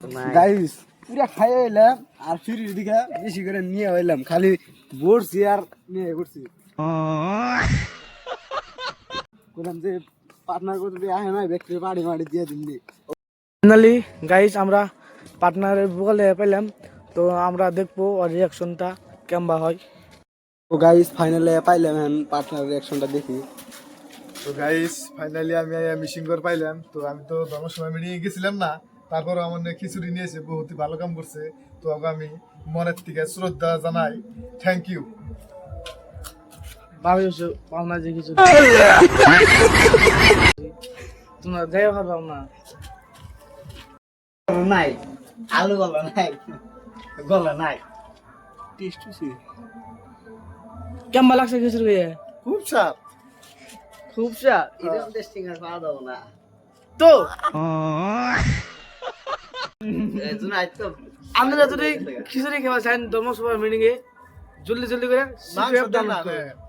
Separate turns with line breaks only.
Guys পুরা খাইয়ে এলাম আর ফিরির দিকে বেশি করে নিয়ে হইলাম খালি বসছি আর নিয়ে করছি বললাম যে পার্টনার করতে আসে না ব্যক্তি বাড়ি মাড়ি দিয়ে দিলি।
ফাইনালি গাইস আমরা পার্টনারের বলে পেলাম, তো আমরা দেখবো ওর রিয়াকশনটা কেমবা হয়।
তো গাইস ফাইনালে পাইলাম পার্টনার রিয়াকশনটা দেখি।
তো গাইস ফাইনালি আমি মিশিং করে পাইলাম। তো আমি তো ধর্মসভা মিটিংয়ে গেছিলাম না, তারপর আমার খিচুড়ি নিয়েছে, বহুত ভালো কাম করছে। তো আমি মনের থেকে শ্রদ্ধা জানাই, থ্যাংক ইউ।
ভাবি পাওনা যে কিছু তোমরা যাই পারবাম না
নাই আলু গলা নাই গলা নাই টেস্ট হইছে
কেমবা লাগছে খিচুড়ি খেয়ে?
খুব স্বাদ।
খুব স্বাদ।
এরকম টেস্টিং আর পাওয়া দাও না
তো
এজন্য আইতো
আপনারা যদি খিচুড়ি খেয়ে চান ধর্মসভার মিটিং এ জলদি জলদি করে
মাংস
দান
না
করুন।